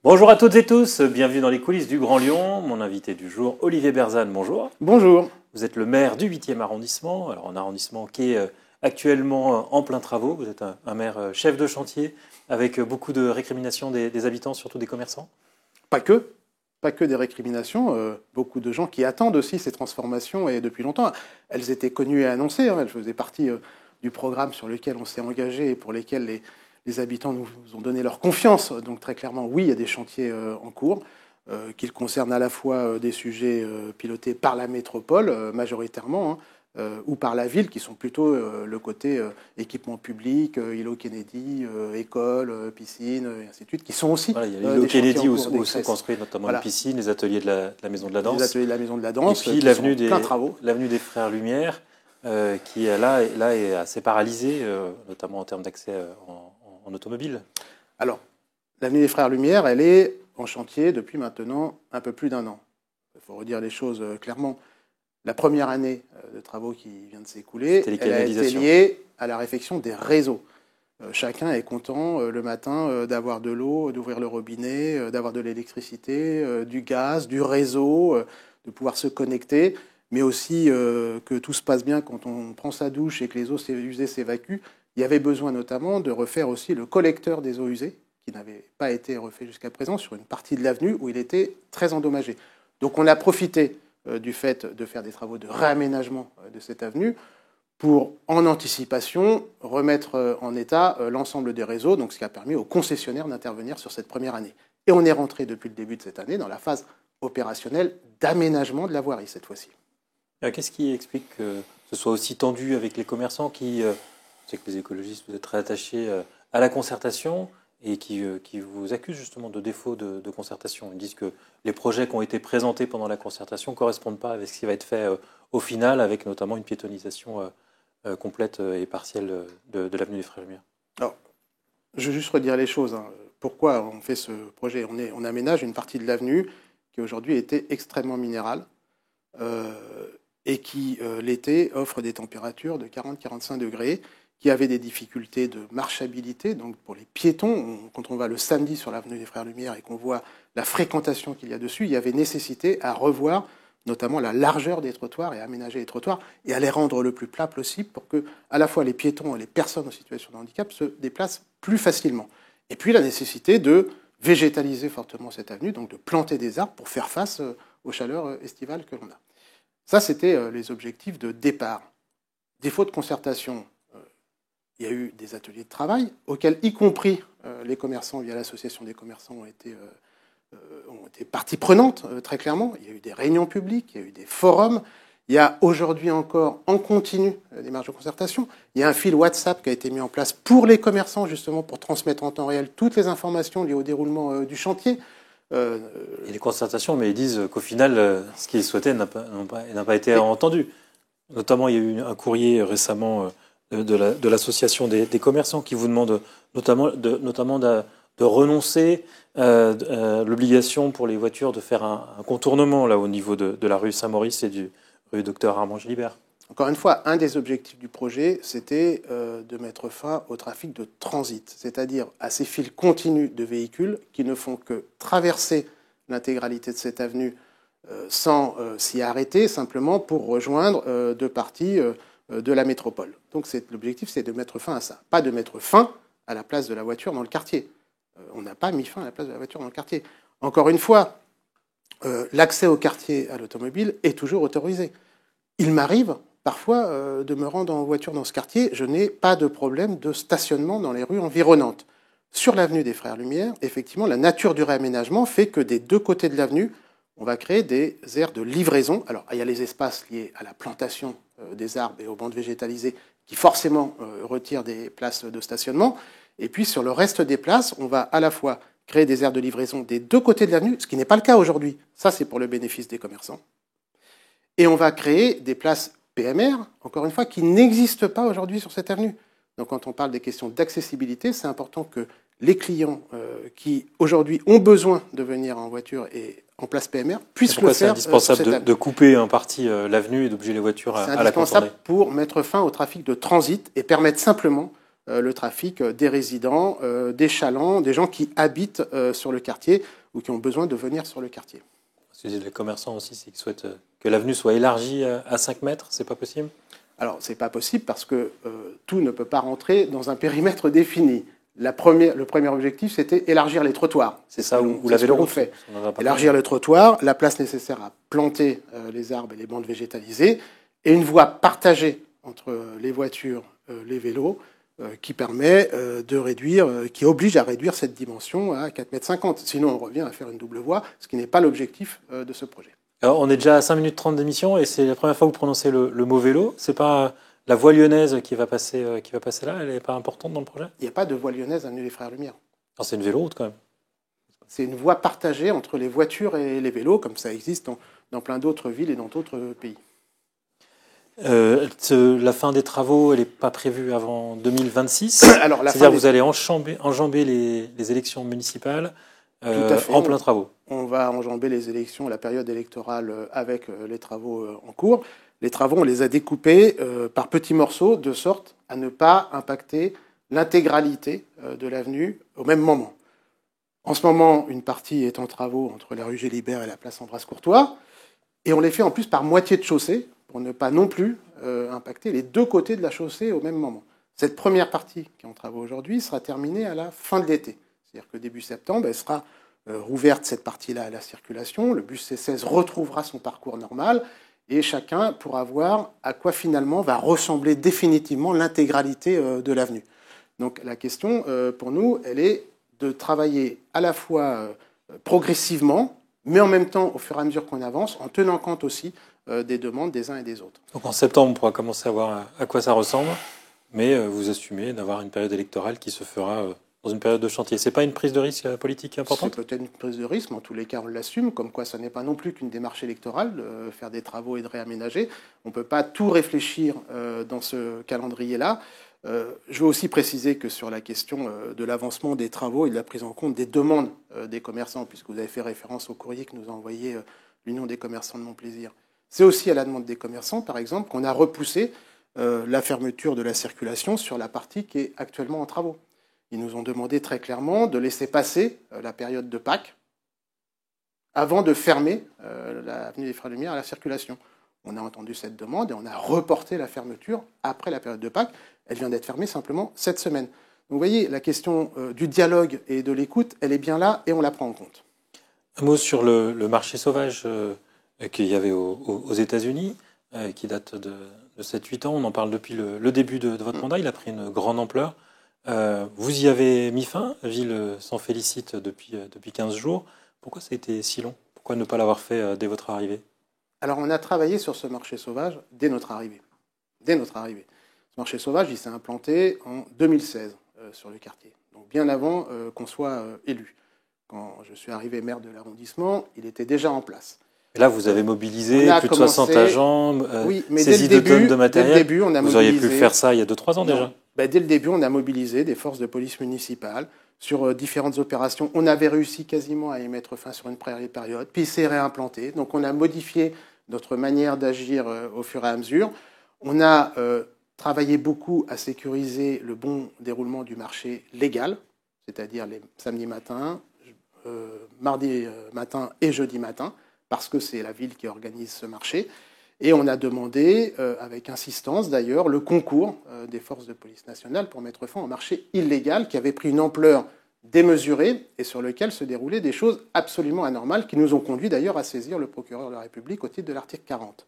Bonjour à toutes et tous, bienvenue dans les coulisses du Grand Lyon. Mon invité du jour, Olivier Berzane, bonjour. Bonjour. Vous êtes le maire du 8e arrondissement, alors un arrondissement qui est actuellement en plein travaux. Vous êtes un maire chef de chantier avec beaucoup de récriminations des habitants, surtout des commerçants. Pas que des récriminations, beaucoup de gens qui attendent aussi ces transformations et depuis longtemps. Elles étaient connues et annoncées, elles faisaient partie du programme sur lequel on s'est engagé et pour lesquels les habitants nous ont donné leur confiance. Donc très clairement, oui, il y a des chantiers en cours, qu'ils concernent à la fois des sujets pilotés par la métropole, majoritairement, ou par la ville, qui sont plutôt le côté équipement public, îlot Kennedy, école, piscine, et ainsi de suite, qui sont aussi voilà, il y a l'îlot Kennedy où se construit notamment voilà. Une piscine, les ateliers de la Maison de la Danse. Les ateliers de la Maison de la Danse, et puis l'avenue des Frères Lumière, qui là est assez paralysée, notamment en termes d'accès en automobile. Alors, l'avenue des Frères Lumière, elle est en chantier depuis maintenant un peu plus d'1 an. Il faut redire les choses clairement. La première année de travaux qui vient de s'écouler, elle a été liée à la réfection des réseaux. Chacun est content le matin d'avoir de l'eau, d'ouvrir le robinet, d'avoir de l'électricité, du gaz, du réseau, de pouvoir se connecter, mais aussi que tout se passe bien quand on prend sa douche et que les eaux usées s'évacuent. Il y avait besoin notamment de refaire aussi le collecteur des eaux usées, qui n'avait pas été refait jusqu'à présent, sur une partie de l'avenue où il était très endommagé. Donc on a profité du fait de faire des travaux de réaménagement de cette avenue pour, en anticipation, remettre en état l'ensemble des réseaux, donc ce qui a permis aux concessionnaires d'intervenir sur cette première année. Et on est rentré depuis le début de cette année dans la phase opérationnelle d'aménagement de la voirie cette fois-ci. Qu'est-ce qui explique que ce soit aussi tendu avec les commerçants qui... Je sais que les écologistes, vous êtes très attachés à la concertation et qui vous accusent justement de défaut de concertation. Ils disent que les projets qui ont été présentés pendant la concertation ne correspondent pas avec ce qui va être fait au final, avec notamment une piétonisation complète et partielle de l'avenue des Frères Lumière. Alors, je vais juste redire les choses. Pourquoi on fait ce projet ? On aménage une partie de l'avenue qui aujourd'hui était extrêmement minérale et qui, l'été, offre des températures de 40-45 degrés, qui avait des difficultés de marchabilité. Donc pour les piétons, quand on va le samedi sur l'avenue des Frères Lumière et qu'on voit la fréquentation qu'il y a dessus, il y avait nécessité à revoir notamment la largeur des trottoirs et aménager les trottoirs et à les rendre le plus plat possible pour que à la fois les piétons et les personnes en situation de handicap se déplacent plus facilement. Et puis la nécessité de végétaliser fortement cette avenue, donc de planter des arbres pour faire face aux chaleurs estivales que l'on a. Ça, c'était les objectifs de départ. Défaut de concertation. Il y a eu des ateliers de travail auxquels, y compris les commerçants, via l'association des commerçants, ont été partie prenante, très clairement. Il y a eu des réunions publiques, il y a eu des forums. Il y a aujourd'hui encore, en continu, des marges de concertation. Il y a un fil WhatsApp qui a été mis en place pour les commerçants, justement, pour transmettre en temps réel toutes les informations liées au déroulement du chantier. Et les concertations, mais ils disent qu'au final, ce qu'ils souhaitaient n'a pas été entendu. Notamment, il y a eu un courrier récemment de l'association des commerçants qui vous demande notamment de renoncer à l'obligation pour les voitures de faire un contournement là, au niveau de la rue Saint-Maurice et du rue Docteur Armand Gilibert. Encore une fois, un des objectifs du projet, c'était de mettre fin au trafic de transit, c'est-à-dire à ces fils continus de véhicules qui ne font que traverser l'intégralité de cette avenue sans s'y arrêter, simplement pour rejoindre deux parties de la métropole. Donc l'objectif, c'est de mettre fin à ça. Pas de mettre fin à la place de la voiture dans le quartier. On n'a pas mis fin à la place de la voiture dans le quartier. Encore une fois, l'accès au quartier à l'automobile est toujours autorisé. Il m'arrive parfois de me rendre en voiture dans ce quartier. Je n'ai pas de problème de stationnement dans les rues environnantes. Sur l'avenue des Frères Lumière, effectivement, la nature du réaménagement fait que des deux côtés de l'avenue, on va créer des aires de livraison. Alors, il y a les espaces liés à la plantation des arbres et aux bandes végétalisées qui forcément retirent des places de stationnement. Et puis, sur le reste des places, on va à la fois créer des aires de livraison des deux côtés de l'avenue, ce qui n'est pas le cas aujourd'hui. Ça, c'est pour le bénéfice des commerçants. Et on va créer des places PMR, encore une fois, qui n'existent pas aujourd'hui sur cette avenue. Donc, quand on parle des questions d'accessibilité, c'est important que les clients qui, aujourd'hui, ont besoin de venir en voiture et en place PMR puissent le faire. C'est indispensable de couper en partie l'avenue et d'obliger les voitures à la contourner. C'est indispensable pour mettre fin au trafic de transit et permettre simplement le trafic des résidents, des chalands, des gens qui habitent sur le quartier ou qui ont besoin de venir sur le quartier. Les commerçants aussi, c'est qu'ils souhaitent que l'avenue soit élargie à 5 mètres, c'est pas possible? Alors, c'est pas possible parce que tout ne peut pas rentrer dans un périmètre défini. Le premier objectif, c'était élargir les trottoirs. C'est ça où la vélo fait. Élargir le trottoir, la place nécessaire à planter les arbres et les bandes végétalisées, et une voie partagée entre les voitures, les vélos, qui permet de réduire, qui oblige à réduire cette dimension à 4,50 m. Sinon, on revient à faire une double voie, ce qui n'est pas l'objectif de ce projet. Alors, on est déjà à 5 minutes 30 d'émission et c'est la première fois que vous prononcez le mot vélo. C'est pas la voie lyonnaise qui va passer là, elle n'est pas importante dans le projet? Il n'y a pas de voie lyonnaise avenue des Frères Lumière. C'est une véloroute quand même. C'est une voie partagée entre les voitures et les vélos, comme ça existe dans plein d'autres villes et dans d'autres pays. La fin des travaux, elle n'est pas prévue avant 2026. C'est-à-dire que vous allez enjamber les élections municipales en plein travaux. On va enjamber les élections, la période électorale avec les travaux en cours. Les travaux, on les a découpés par petits morceaux de sorte à ne pas impacter l'intégralité de l'avenue au même moment. En ce moment, une partie est en travaux entre la rue Gélibert et la place Ambroise-Courtois. Et on les fait en plus par moitié de chaussée pour ne pas non plus impacter les deux côtés de la chaussée au même moment. Cette première partie qui est en travaux aujourd'hui sera terminée à la fin de l'été. C'est-à-dire que début septembre, elle sera rouverte cette partie-là à la circulation. Le bus C16 retrouvera son parcours normal et chacun pourra voir à quoi finalement va ressembler définitivement l'intégralité de l'avenue. Donc la question pour nous, elle est de travailler à la fois progressivement, mais en même temps, au fur et à mesure qu'on avance, en tenant compte aussi des demandes des uns et des autres. Donc en septembre, on pourra commencer à voir à quoi ça ressemble, mais vous assumez d'avoir une période électorale qui se fera dans une période de chantier. C'est pas une prise de risque politique importante? C'est peut-être une prise de risque, mais en tous les cas, on l'assume, comme quoi ce n'est pas non plus qu'une démarche électorale, de faire des travaux et de réaménager. On ne peut pas tout réfléchir dans ce calendrier-là. Je veux aussi préciser que sur la question de l'avancement des travaux et de la prise en compte des demandes des commerçants, puisque vous avez fait référence au courrier que nous a envoyé l'Union des commerçants de Montplaisir, c'est aussi à la demande des commerçants, par exemple, qu'on a repoussé la fermeture de la circulation sur la partie qui est actuellement en travaux. Ils nous ont demandé très clairement de laisser passer la période de Pâques avant de fermer l'avenue des Frères Lumière à la circulation. On a entendu cette demande et on a reporté la fermeture après la période de Pâques. Elle vient d'être fermée simplement cette semaine. Donc vous voyez, la question du dialogue et de l'écoute, elle est bien là et on la prend en compte. Un mot sur le marché sauvage qu'il y avait aux États-Unis, qui date de 7-8 ans. On en parle depuis le début de votre mandat. Il a pris une grande ampleur. Vous y avez mis fin. La ville s'en félicite depuis 15 jours. Pourquoi ça a été si long? Pourquoi ne pas l'avoir fait dès votre arrivée? Alors, on a travaillé sur ce marché sauvage dès notre arrivée. Dès notre arrivée. Ce marché sauvage, il s'est implanté en 2016 sur le quartier, donc bien avant qu'on soit élu. Quand je suis arrivé maire de l'arrondissement, il était déjà en place. Et là, vous avez mobilisé plus de 60 agents, saisi de tonnes de matériel. Dès le début, on a vous auriez pu faire ça il y a 2-3 ans déjà. Dès le début, on a mobilisé des forces de police municipales sur différentes opérations. On avait réussi quasiment à y mettre fin sur une première période, puis c'est réimplanté. Donc on a modifié notre manière d'agir au fur et à mesure. On a travaillé beaucoup à sécuriser le bon déroulement du marché légal, c'est-à-dire les samedis matins, mardi matin et jeudi matin, parce que c'est la ville qui organise ce marché. Et on a demandé, avec insistance d'ailleurs, le concours des forces de police nationale pour mettre fin au marché illégal qui avait pris une ampleur démesurée et sur lequel se déroulaient des choses absolument anormales qui nous ont conduit d'ailleurs à saisir le procureur de la République au titre de l'article 40.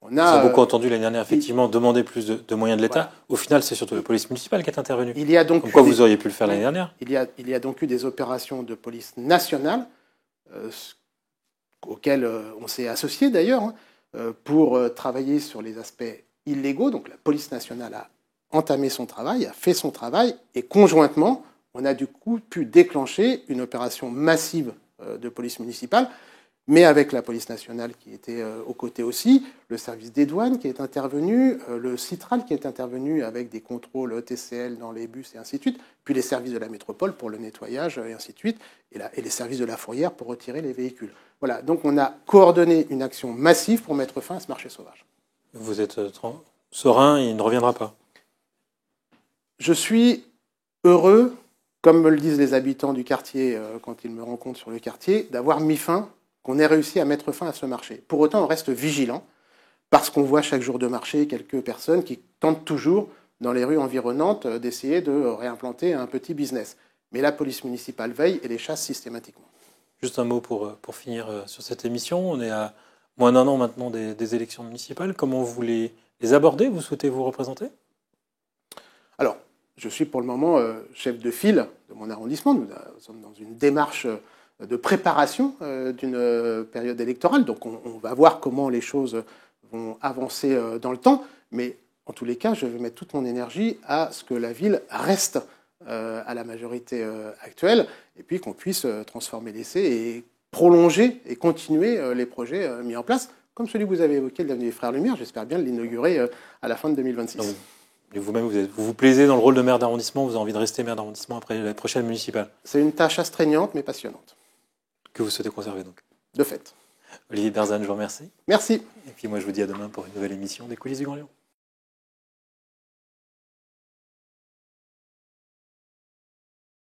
On a beaucoup entendu l'année dernière, effectivement, demander plus de moyens de l'État. Voilà. Au final, c'est surtout la police municipale qui est intervenue. Il y a donc Pourquoi vous auriez pu le faire l'année dernière? Il y a donc eu des opérations de police nationale auxquelles on s'est associé d'ailleurs pour travailler sur les aspects illégaux. Donc la police nationale a entamé son travail, a fait son travail et conjointement, on a du coup pu déclencher une opération massive de police municipale, mais avec la police nationale qui était aux côtés aussi, le service des douanes qui est intervenu, le Citral qui est intervenu avec des contrôles ETCL dans les bus et ainsi de suite, puis les services de la métropole pour le nettoyage et ainsi de suite, et les services de la fourrière pour retirer les véhicules. Voilà, donc on a coordonné une action massive pour mettre fin à ce marché sauvage. Vous êtes serein, il ne reviendra pas? Je suis heureux, comme me le disent les habitants du quartier quand ils me rencontrent sur le quartier, d'avoir mis fin, qu'on ait réussi à mettre fin à ce marché. Pour autant, on reste vigilant, parce qu'on voit chaque jour de marché quelques personnes qui tentent toujours, dans les rues environnantes, d'essayer de réimplanter un petit business. Mais la police municipale veille et les chasse systématiquement. Juste un mot pour finir sur cette émission. On est à moins d'un an maintenant des élections municipales. Comment vous les abordez? Vous souhaitez vous représenter? Alors, je suis pour le moment chef de file de mon arrondissement. Nous sommes dans une démarche de préparation d'une période électorale. Donc on va voir comment les choses vont avancer dans le temps. Mais en tous les cas, je vais mettre toute mon énergie à ce que la ville reste à la majorité actuelle et puis qu'on puisse transformer l'essai et prolonger et continuer les projets mis en place, comme celui que vous avez évoqué, l'avenue des Frères Lumière. J'espère bien l'inaugurer à la fin de 2026. Donc, et vous-même, vous vous plaisez dans le rôle de maire d'arrondissement, vous avez envie de rester maire d'arrondissement après la prochaine municipale? C'est une tâche astreignante mais passionnante. Que vous souhaitez conserver donc? De fait. Olivier Berzane, je vous remercie. Merci. Et puis moi, je vous dis à demain pour une nouvelle émission des Coulisses du Grand Lyon.